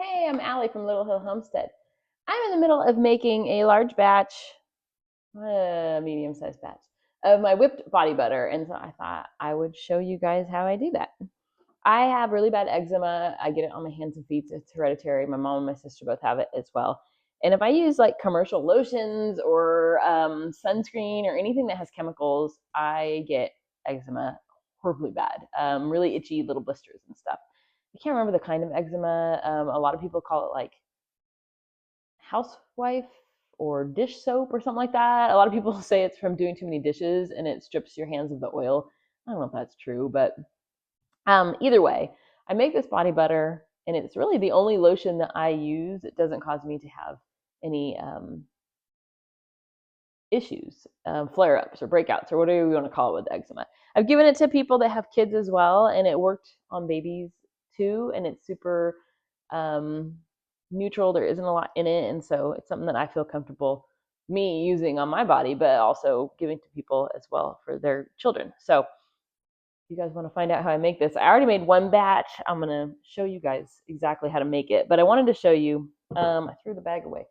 Hey, I'm Ali from Little Hill Homestead. I'm in the middle of making a large batch, medium-sized batch, of my whipped body butter, and so I thought I would show you guys how I do that. I have really bad eczema. I get it on my hands and feet. It's hereditary. My mom and my sister both have it as well. And if I use like commercial lotions or sunscreen or anything that has chemicals, I get eczema horribly bad, really itchy little blisters and stuff. I can't remember the kind of eczema. A lot of people call it like housewife or dish soap or something like that. A lot of people say it's from doing too many dishes and it strips your hands of the oil. I don't know if that's true, but either way, I make this body butter and it's really the only lotion that I use. It doesn't cause me to have any issues, flare ups or breakouts or whatever you want to call it with eczema. I've given it to people that have kids as well, and it worked on babies too. And it's super neutral. There isn't a lot in it, and so it's something that I feel comfortable me using on my body, but also giving to people as well for their children. So if you guys want to find out how I make this, I already made one batch. I'm gonna show you guys exactly how to make it, but I wanted to show you. I threw the bag away.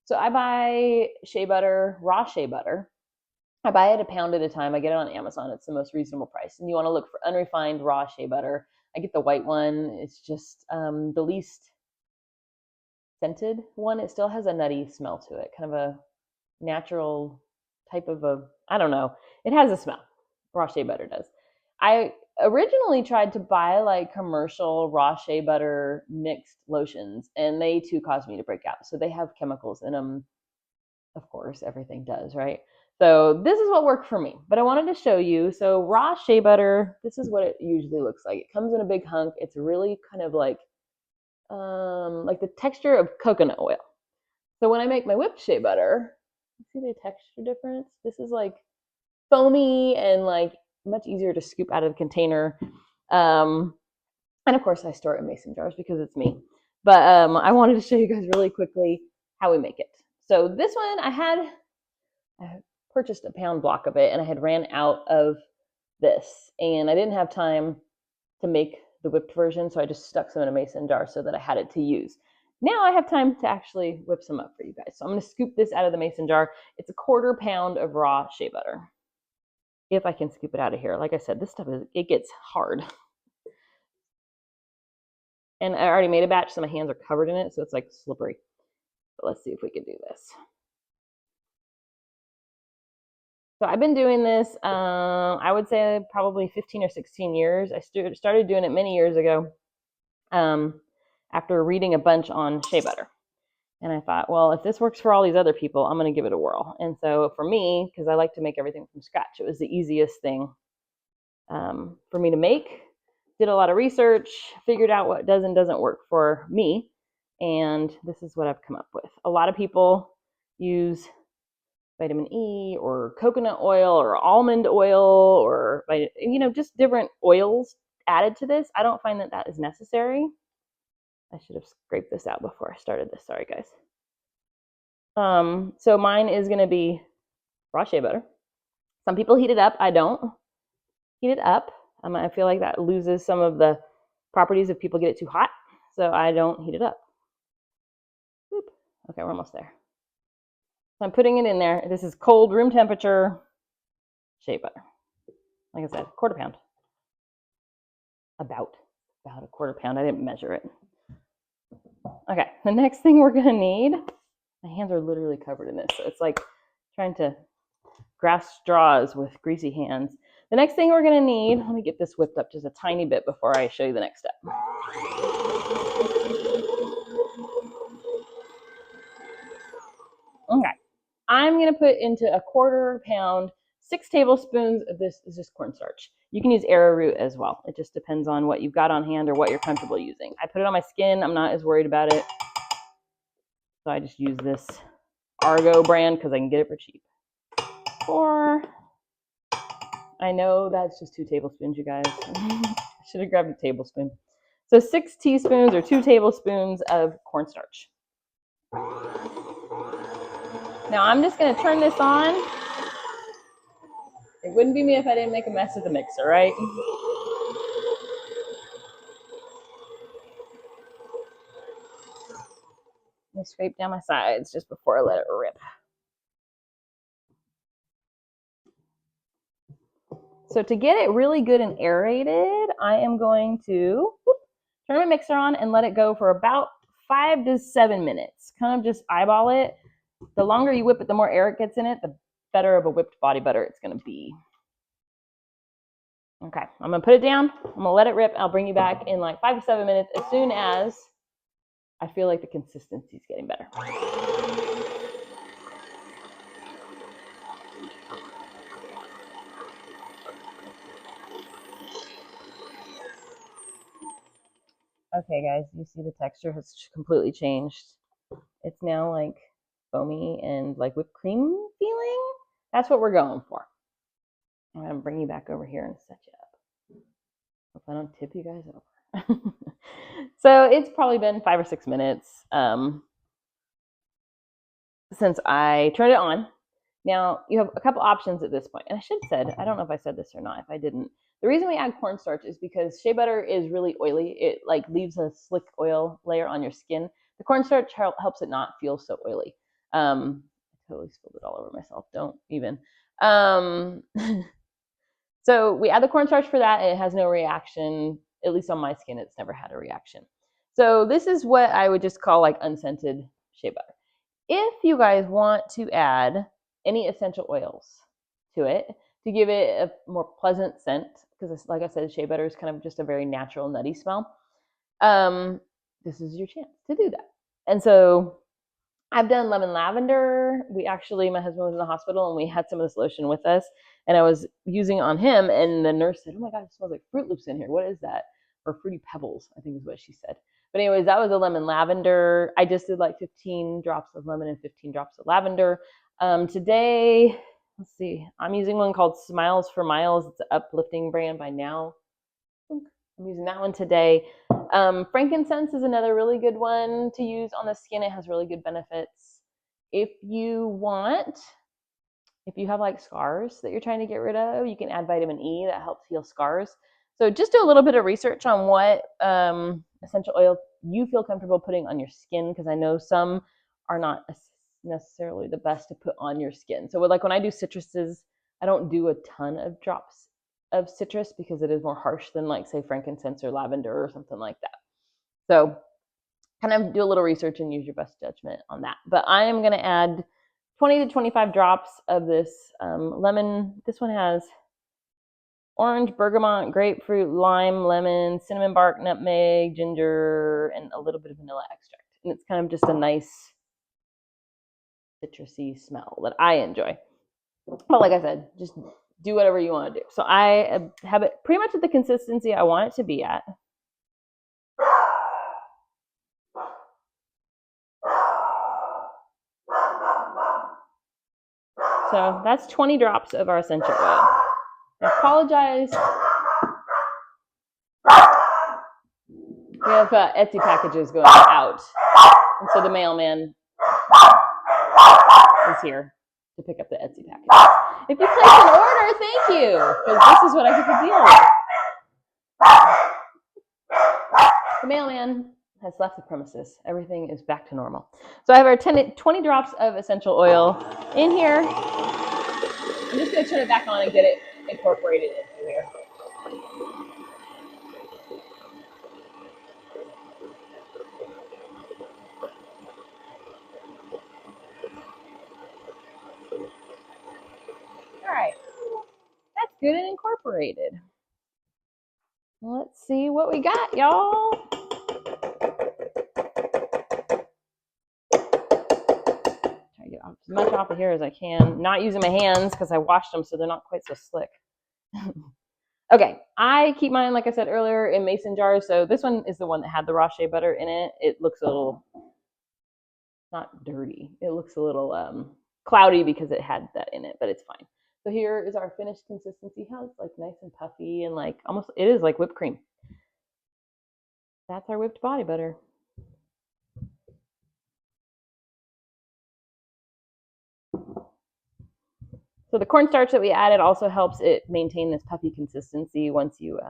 So I buy shea butter, raw shea butter. I buy it a pound at a time. I get it on Amazon. It's the most reasonable price. And you want to look for unrefined raw shea butter. I get the white one. It's just the least scented one. It still has a nutty smell to it, kind of a natural type of I don't know. It has a smell. Raw shea butter does. I originally tried to buy like commercial raw shea butter mixed lotions, and they too caused me to break out. So they have chemicals in them. Of course, everything does, right? So this is what worked for me, but I wanted to show you. So raw shea butter, this is what it usually looks like. It comes in a big hunk. It's really kind of like the texture of coconut oil. So when I make my whipped shea butter, see the texture difference? This is like foamy and like much easier to scoop out of the container. And of course, I store it in mason jars because it's me. But I wanted to show you guys really quickly how we make it. So this one, I purchased a pound block of it, and I had ran out of this, and I didn't have time to make the whipped version, so I just stuck some in a mason jar so that I had it to use. Now I have time to actually whip some up for you guys. So I'm going to scoop this out of the mason jar. It's a 1/4 pound of raw shea butter. If I can scoop it out of here. Like I said, this stuff it gets hard. And I already made a batch, so my hands are covered in it, so it's like slippery. But let's see if we can do this. So I've been doing this, I would say probably 15 or 16 years. I started doing it many years ago after reading a bunch on shea butter. And I thought, well, if this works for all these other people, I'm going to give it a whirl. And so for me, because I like to make everything from scratch, it was the easiest thing for me to make. Did a lot of research, figured out what does and doesn't work for me. And this is what I've come up with. A lot of people use vitamin E or coconut oil or almond oil or, just different oils added to this. I don't find that that is necessary. I should have scraped this out before I started this. Sorry, guys. So mine is going to be raw shea butter. Some people heat it up. I don't heat it up. I feel like that loses some of the properties if people get it too hot. So I don't heat it up. Oop. Okay, we're almost there. So I'm putting it in there. This is cold, room temperature shea butter. Like I said, 1/4 pound. About a 1/4 pound. I didn't measure it. Okay, the next thing we're gonna need, my hands are literally covered in this, so it's like trying to grasp straws with greasy hands. The next thing we're gonna need, let me get this whipped up just a tiny bit before I show you the next step. Okay, I'm gonna put into a 1/4 pound, 6 tablespoons of this is just cornstarch. You can use arrowroot as well. It just depends on what you've got on hand or what you're comfortable using. I put it on my skin. I'm not as worried about it. So I just use this Argo brand because I can get it for cheap. I know that's just 2 tablespoons, you guys. I should have grabbed a tablespoon. So 6 teaspoons or 2 tablespoons of cornstarch. Now I'm just going to turn this on. It wouldn't be me if I didn't make a mess with the mixer, right? Let me scrape down my sides just before I let it rip. So to get it really good and aerated, I am going to turn my mixer on and let it go for about 5 to 7 minutes. Kind of just eyeball it. The longer you whip it, the more air it gets in it, the better of a whipped body butter it's going to be. Okay, I'm going to put it down. I'm going to let it rip. I'll bring you back in like 5 to 7 minutes as soon as I feel like the consistency is getting better. Okay, guys, you see the texture has completely changed. It's now like foamy and like whipped cream feeling. That's what we're going for. I'm going to bring you back over here and set you up. Hope I don't tip you guys over. So it's probably been 5 or 6 minutes since I turned it on. Now, you have a couple options at this point. And I should have said, I don't know if I said this or not, if I didn't. The reason we add cornstarch is because shea butter is really oily. It like leaves a slick oil layer on your skin. The cornstarch helps it not feel so oily. I totally spilled it all over myself. Don't even. So we add the cornstarch for that. It has no reaction. At least on my skin, it's never had a reaction. So this is what I would just call like unscented shea butter. If you guys want to add any essential oils to it to give it a more pleasant scent, because like I said, shea butter is kind of just a very natural nutty smell, this is your chance to do that. And so I've done lemon lavender. My husband was in the hospital and we had some of this lotion with us and I was using it on him and the nurse said, oh my God, it smells like Fruit Loops in here. What is that? Or Fruity Pebbles, I think is what she said. But anyways, that was a lemon lavender. I just did like 15 drops of lemon and 15 drops of lavender. Today, let's see, I'm using one called Smiles for Miles. It's an uplifting brand by Now. I'm using that one today. Frankincense is another really good one to use on the skin. It has really good benefits. If you have like scars that you're trying to get rid of, you can add vitamin E. That helps heal scars. So just do a little bit of research on what essential oil you feel comfortable putting on your skin, because I know some are not necessarily the best to put on your skin. So like when I do citruses, I don't do a ton of drops of citrus because it is more harsh than like say frankincense or lavender or something like that. So kind of do a little research and use your best judgment on that. But I am going to add 20 to 25 drops of this lemon. This one has orange, bergamot, grapefruit, lime, lemon, cinnamon bark, nutmeg, ginger, and a little bit of vanilla extract. And it's kind of just a nice citrusy smell that I enjoy. But like I said, just do whatever you want to do. So I have it pretty much at the consistency I want it to be at. So that's 20 drops of our essential oil. I apologize. We have Etsy packages going out. And so the mailman is here to pick up the Etsy package. If you place an order, thank you, because this is what I get to deal with. The mailman has left the premises. Everything is back to normal. So I have our 20 drops of essential oil in here. I'm just going to turn it back on and get it incorporated into here. All right. That's good and incorporated. Let's see what we got, y'all. Try to get as much off of here as I can. Not using my hands because I washed them so they're not quite so slick. Okay, I keep mine, like I said earlier, in mason jars. So this one is the one that had the raw shea butter in it. It looks a little, not dirty. It looks a little cloudy because it had that in it, but it's fine. So here is our finished consistency. How it's like nice and puffy and like almost, it is like whipped cream. That's our whipped body butter. So the cornstarch that we added also helps it maintain this puffy consistency once you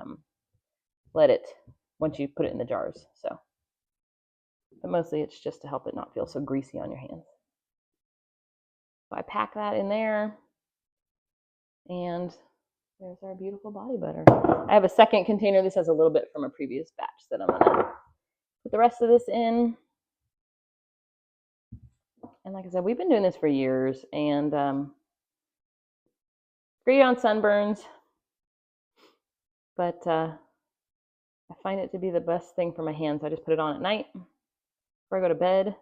once you put it in the jars. So but mostly it's just to help it not feel so greasy on your hands. So I pack that in there, and there's our beautiful body butter. I have a second container. This has a little bit from a previous batch that I'm gonna put the rest of this in. And like I said, we've been doing this for years, and great on sunburns, but I find it to be the best thing for my hands. So I just put it on at night before I go to bed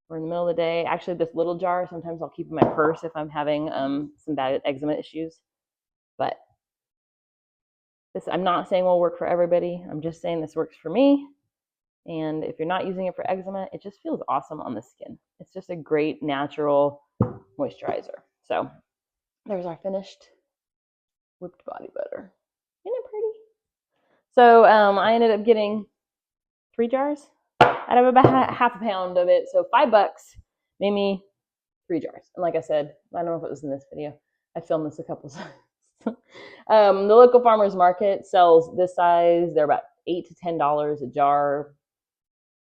or in the middle of the day. Actually, this little jar, sometimes I'll keep in my purse if I'm having some bad eczema issues. But this, I'm not saying will work for everybody. I'm just saying this works for me. And if you're not using it for eczema, it just feels awesome on the skin. It's just a great natural moisturizer. So there's our finished whipped body butter. Isn't it pretty? So I ended up getting 3 jars out of about half a pound of it. So $5 made me 3 jars. And like I said, I don't know if it was in this video. I filmed this a couple times. The local farmers market sells this size. They're about $8 to $10 a jar.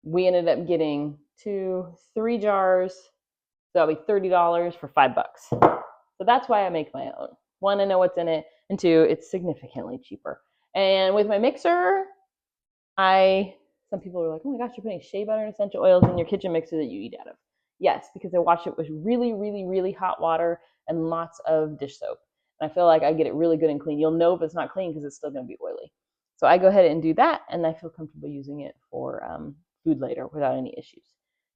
We ended up getting 3 jars. So that'll be $30 for $5. So that's why I make my own. 1, I know what's in it, and 2, it's significantly cheaper. And with my mixer, some people are like, oh my gosh, you're putting shea butter and essential oils in your kitchen mixer that you eat out of. Yes, because I wash it with really, really, really hot water and lots of dish soap. And I feel like I get it really good and clean. You'll know if it's not clean because it's still going to be oily. So I go ahead and do that, and I feel comfortable using it for food later without any issues.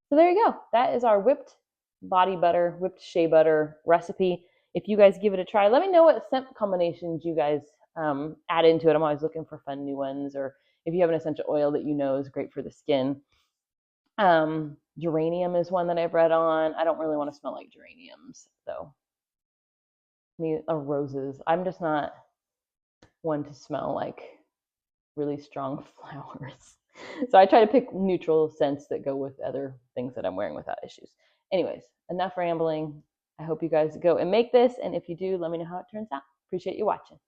So there you go. That is our whipped body butter, whipped shea butter recipe. If you guys give it a try, let me know what scent combinations you guys add into it. I'm always looking for fun new ones, or if you have an essential oil that you know is great for the skin. Geranium is one that I've read on. I don't really want to smell like geraniums, though. Roses. I'm just not one to smell like really strong flowers. So I try to pick neutral scents that go with other things that I'm wearing without issues. Anyways, enough rambling. I hope you guys go and make this, and if you do, let me know how it turns out. Appreciate you watching.